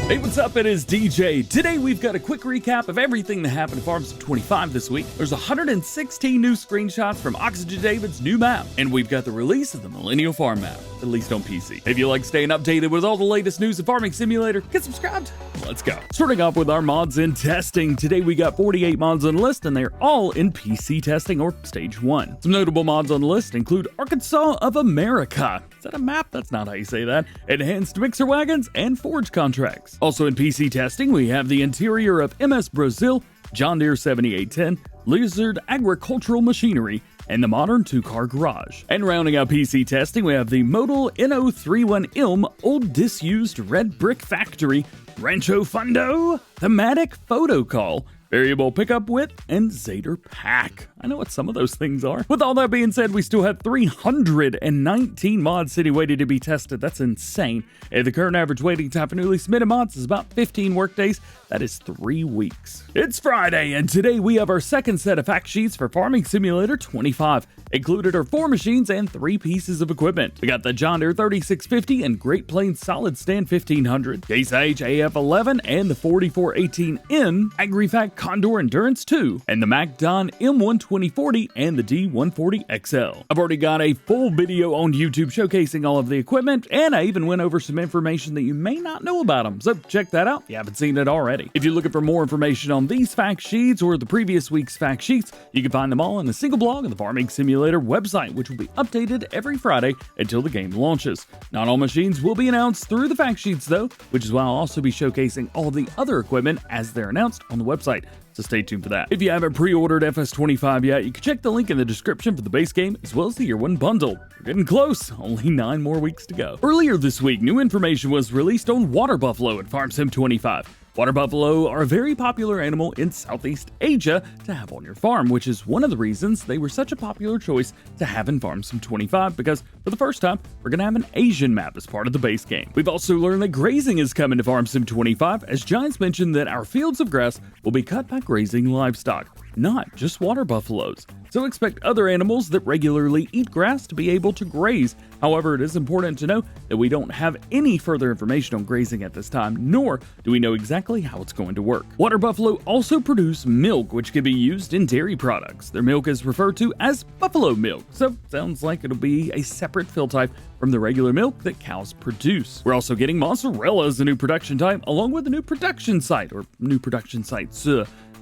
Hey, what's up? It is DJ. Today we've got a quick recap of everything that happened to Farm Sim 25 this week. There's 116 new screenshots from OxygenDavid's new map, and we've got the release of the Millennial Farm map, at least on PC. If you like staying updated with all the latest news of Farming Simulator, get subscribed. Let's go. Starting off with our mods in testing. Today we got 48 mods on the list, and they're all in PC testing or stage 1. Some notable mods on the list include Arkansas of America. Is that a map? That's not how you say that. Enhanced mixer wagons and forge contracts. Also in PC testing, we have the interior of MS Brazil, John Deere 7810, Lizard Agricultural Machinery, and the modern 2-car garage. And rounding out PC testing, we have the Modal NO31 Ilm Old Disused Red Brick Factory, Rancho Fundo, Thematic Photo Call, Variable Pickup Width, and Zader Pack. I know what some of those things are. With all that being said, we still have 319 mods sitting waiting to be tested. That's insane. And the current average waiting time for newly submitted mods is about 15 workdays. That is 3 weeks. It's Friday, and today we have our second set of fact sheets for Farming Simulator 25. Included are 4 machines and 3 pieces of equipment. We got the John Deere 3650 and Great Plains Solid Stand 1500, Case H AF11 and the 4418N, AgriFact Condor Endurance 2, and the MacDon M12040 and the D140XL. I've already got a full video on YouTube showcasing all of the equipment, and I even went over some information that you may not know about them, so check that out if you haven't seen it already. If you're looking for more information on these fact sheets or the previous week's fact sheets, you can find them all in a single blog on the Farming Simulator website, which will be updated every Friday until the game launches. Not all machines will be announced through the fact sheets though, which is why I'll also be showcasing all the other equipment as they're announced on the website. So stay tuned for that. If you haven't pre-ordered FS25 yet, you can check the link in the description for the base game as well as the Year 1 bundle. We're getting close, only 9 more weeks to go. Earlier this week, new information was released on water buffalo at Farm Sim 25. Water buffalo are a very popular animal in Southeast Asia to have on your farm, which is one of the reasons they were such a popular choice to have in Farm Sim 25, because for the first time, we're going to have an Asian map as part of the base game. We've also learned that grazing is coming to Farm Sim 25, as Giants mentioned that our fields of grass will be cut by grazing livestock, not just water buffaloes. So expect other animals that regularly eat grass to be able to graze. However, it is important to know that we don't have any further information on grazing at this time, nor do we know exactly how it's going to work. Water buffalo also produce milk, which can be used in dairy products. Their milk is referred to as buffalo milk, so sounds like it'll be a separate fill type from the regular milk that cows produce. We're also getting mozzarella as a new production type, along with a new production site, or new production sites,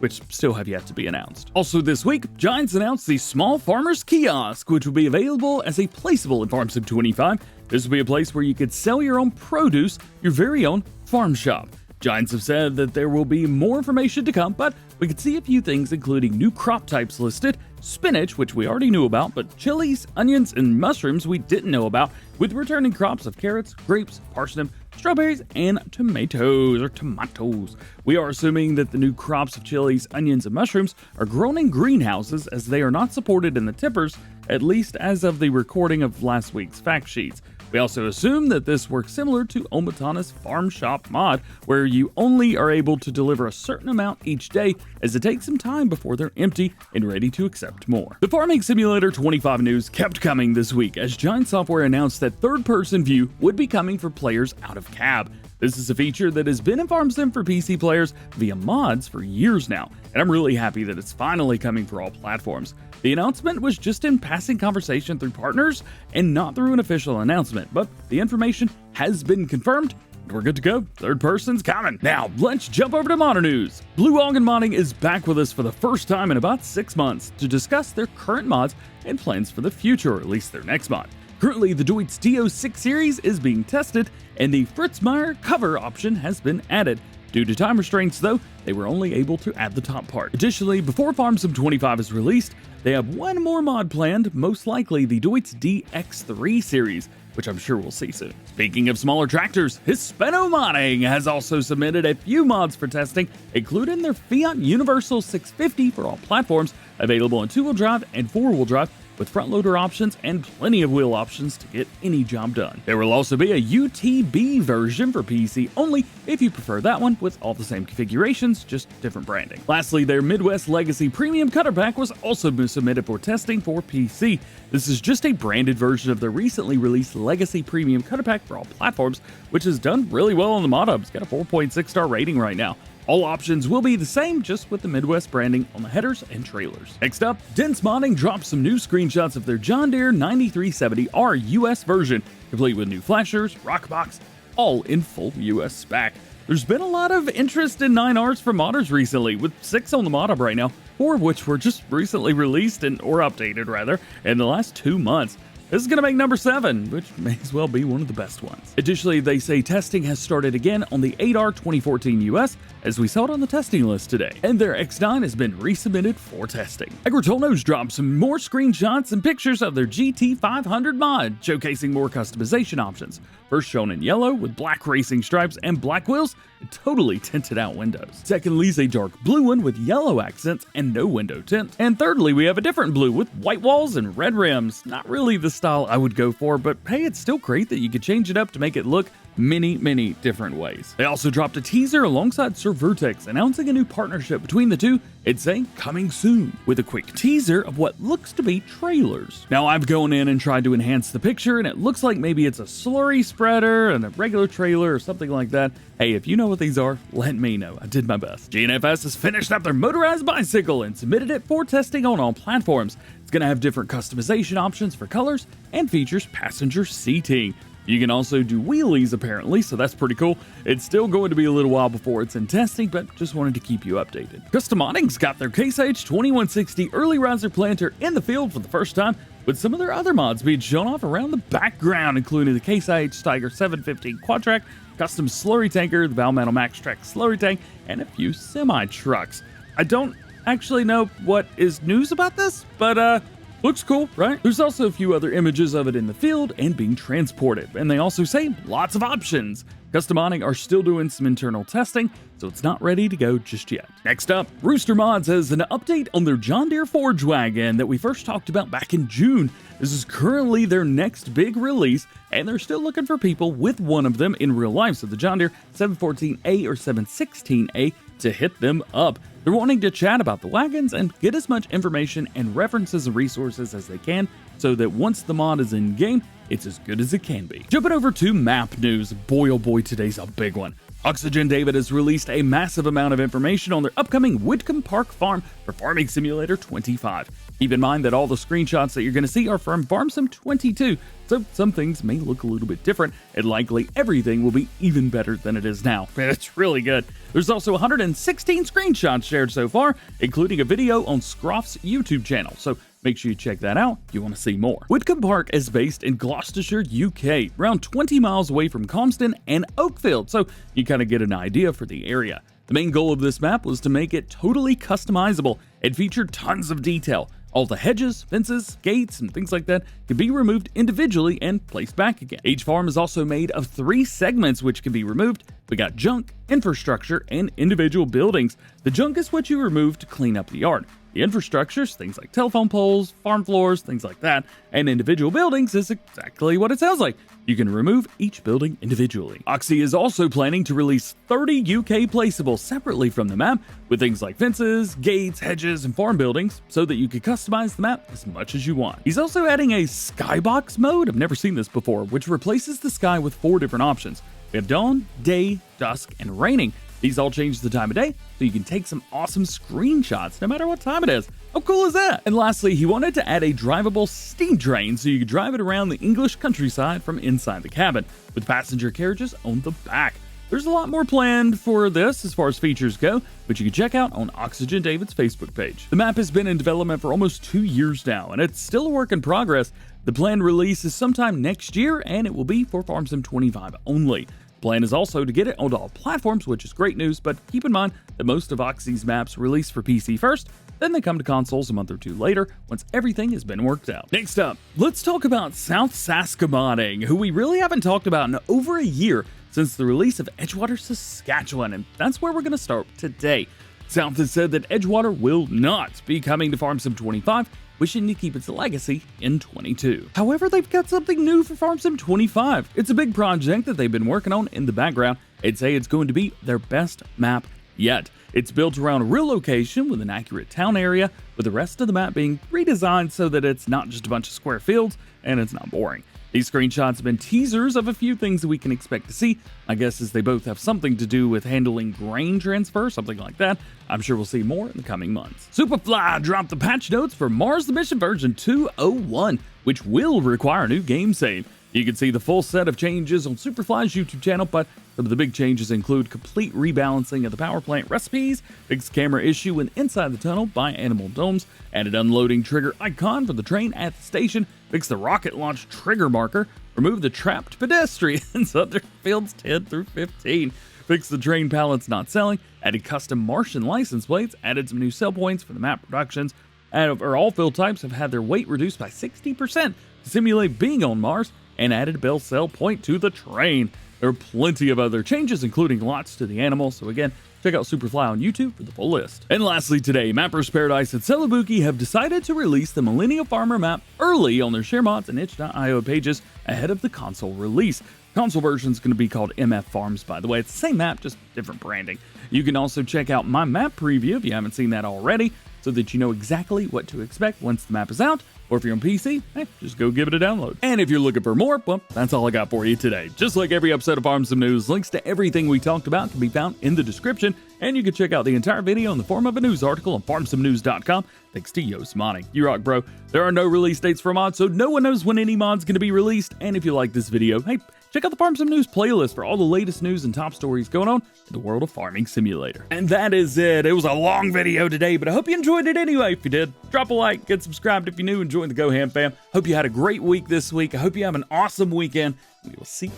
which still have yet to be announced. Also this week, Giants announced the Small Farmers Kiosk, which will be available as a placeable in Farm Sim 25. This will be a place where you could sell your own produce, your very own farm shop. Giants have said that there will be more information to come, but we could see a few things including new crop types listed, spinach, which we already knew about, but chilies, onions, and mushrooms we didn't know about, with returning crops of carrots, grapes, parsnip, strawberries, and tomatoes. We are assuming that the new crops of chilies, onions, and mushrooms are grown in greenhouses, as they are not supported in the tippers, at least as of the recording of last week's fact sheets. We also assume that this works similar to Omatana's Farm Shop mod, where you only are able to deliver a certain amount each day, as it takes some time before they're empty and ready to accept more. The Farming Simulator 25 news kept coming this week, as Giant Software announced that third-person view would be coming for players out of cab. This is a feature that has been in Farm Sim for PC players via mods for years now, and I'm really happy that it's finally coming for all platforms. The announcement was just in passing conversation through partners and not through an official announcement, but the information has been confirmed and we're good to go. Third person's coming. Now, let's jump over to modern news. Blue Augen Modding is back with us for the first time in about 6 months to discuss their current mods and plans for the future, or at least their next mod. Currently, the Deutz DO6 series is being tested, and the Fritz Meyer cover option has been added. Due to time restraints, though, they were only able to add the top part. Additionally, before Farm Sim 25 is released, they have one more mod planned, most likely the Deutz DX3 series, which I'm sure we'll see soon. Speaking of smaller tractors, Hispano Modding has also submitted a few mods for testing, including their Fiat Universal 650 for all platforms, available in 2-wheel drive and 4-wheel drive, with front loader options and plenty of wheel options to get any job done. There will also be a UTB version for PC only if you prefer that one, with all the same configurations, just different branding. Lastly, their Midwest Legacy Premium Cutter Pack was also submitted for testing for PC. This is just a branded version of the recently released Legacy Premium Cutter Pack for all platforms, which has done really well on the mod hub. It's got a 4.6 star rating right now. All options will be the same, just with the Midwest branding on the headers and trailers. Next up, Dince Modding dropped some new screenshots of their John Deere 9370R US version, complete with new flashers, rock box, all in full US spec. There's been a lot of interest in 9Rs from modders recently, with 6 on the mod hub right now, 4 of which were just recently released or updated rather, in the last 2 months. This is going to make number 7, which may as well be one of the best ones. Additionally, they say testing has started again on the 8R 2014 US, as we saw it on the testing list today, and their X9 has been resubmitted for testing. Agro Tonho's dropped some more screenshots and pictures of their GT500 mod, showcasing more customization options. First shown in yellow with black racing stripes and black wheels and totally tinted out windows. Secondly is a dark blue one with yellow accents and no window tint. And thirdly, we have a different blue with white walls and red rims. Not really the style I would go for, but hey, it's still great that you could change it up to make it look many different ways. They also dropped a teaser alongside SrVertex announcing a new partnership between the two. It's saying coming soon, with a quick teaser of what looks to be trailers. Now I've gone in and tried to enhance the picture, and it looks like maybe it's a slurry spreader and a regular trailer or something like that. Hey, if you know what these are, let me know. I did my best. Gian FS has finished up their motorized bicycle and submitted it for testing on all platforms. It's going to have different customization options for colors and features passenger seating. You can also do wheelies apparently, so that's pretty cool. It's still going to be a little while before it's in testing, but just wanted to keep you updated. Custom Modding's got their Case Age 2160 Early Riser Planter in the field for the first time, with some of their other mods being shown off around the background, including the Case Age Tiger 715 Quad Track, custom slurry tanker, the Valmetal Max Track slurry tank, and a few semi-trucks. I don't actually know what is news about this, but looks cool, right? There's also a few other images of it in the field and being transported, and they also say lots of options. Custom Modding are still doing some internal testing, so it's not ready to go just yet. Next up, Rooster Mods has an update on their John Deere Forge Wagon that we first talked about back in June. This is currently their next big release, and they're still looking for people with one of them in real life, so the John Deere 714A or 716A to hit them up. They're wanting to chat about the wagons and get as much information and references and resources as they can, so that once the mod is in game, it's as good as it can be. Jumping over to map news, boy oh boy, today's a big one. OxygenDavid has released a massive amount of information on their upcoming Witcombe Park farm for Farming Simulator 25. Keep in mind that all the screenshots that you're going to see are from Farm Sim 22, so some things may look a little bit different, and likely everything will be even better than it is now. It's really good. There's also 116 screenshots shared so far, including a video on Scroff's YouTube channel, so make sure you check that out if you want to see more. Witcombe Park is based in Gloucestershire, UK, around 20 miles away from Comston and Oakfield, so you kind of get an idea for the area. The main goal of this map was to make it totally customizable and featured tons of detail. All the hedges, fences, gates, and things like that can be removed individually and placed back again. Each farm is also made of 3 segments which can be removed. We got junk, infrastructure, and individual buildings. The junk is what you remove to clean up the yard. The infrastructures, things like telephone poles, farm floors, things like that, and individual buildings is exactly what it sounds like. You can remove each building individually. Oxy is also planning to release 30 UK placeables separately from the map, with things like fences, gates, hedges, and farm buildings, so that you can customize the map as much as you want. He's also adding a skybox mode, I've never seen this before, which replaces the sky with 4 different options. We have dawn, day, dusk, and raining. These all change the time of day, so you can take some awesome screenshots no matter what time it is. How cool is that? And lastly, he wanted to add a drivable steam train so you could drive it around the English countryside from inside the cabin, with passenger carriages on the back. There's a lot more planned for this as far as features go, but you can check out on OxygenDavid's Facebook page. The map has been in development for almost 2 years now, and it's still a work in progress. The planned release is sometime next year, and it will be for Farm Sim 25 only. Plan is also to get it onto all platforms, which is great news, but keep in mind that most of Oxy's maps release for PC first, then they come to consoles a month or 2 later once everything has been worked out. Next up, let's talk about South Sask Modding, who we really haven't talked about in over a year since the release of Edgewater, Saskatchewan, and that's where we're going to start today. South has said that Edgewater will not be coming to Farm Sim 25, wishing to keep its legacy in 22. However, they've got something new for Farm Sim 25. It's a big project that they've been working on in the background. They'd say it's going to be their best map yet. It's built around a real location with an accurate town area, with the rest of the map being redesigned so that it's not just a bunch of square fields and it's not boring. These screenshots have been teasers of a few things that we can expect to see. My guess is they both have something to do with handling grain transfer, something like that. I'm sure we'll see more in the coming months. Superfly dropped the patch notes for Mars the Mission version 2.01, which will require a new game save. You can see the full set of changes on Superfly's YouTube channel, but some of the big changes include complete rebalancing of the power plant recipes, fixed camera issue with inside the tunnel by animal domes, added unloading trigger icon for the train at the station, fixed the rocket launch trigger marker, removed the trapped pedestrians under fields 10 through 15, fixed the train pallets not selling, added custom Martian license plates, added some new sell points for the map productions, and all field types have had their weight reduced by 60% to simulate being on Mars, and added a bell sell point to the train. There are plenty of other changes, including lots to the animals, so again, check out Superfly on YouTube for the full list. And lastly today, Mappers Paradise and Celobuki have decided to release the Millennial Farmer map early on their share mods and itch.io pages ahead of the console release. Console version is going to be called MF Farms, by the way. It's the same map, just different branding. You can also check out my map preview if you haven't seen that already, so that you know exactly what to expect once the map is out. Or if you're on PC, just go give it a download. And if you're looking for more, well, that's all I got for you today. Just like every episode of Farm Sim News, links to everything we talked about can be found in the description, and you can check out the entire video in the form of a news article on farmsimnews.com, thanks to Kiosk Modding. You rock, bro. There are no release dates for mods, so no one knows when any mod's going to be released, and if you like this video, hey, check out the Farm Sim News playlist for all the latest news and top stories going on in the world of Farming Simulator. And that is it. It was a long video today, but I hope you enjoyed it anyway. If you did, drop a like, get subscribed if you're new, and join the DjGoHam fam. Hope you had a great week this week. I hope you have an awesome weekend. We will see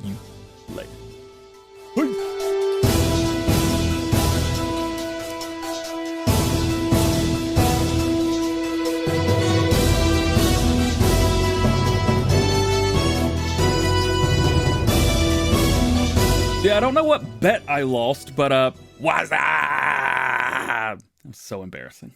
you later. Peace. Yeah, I don't know what bet I lost, but was that was so embarrassing.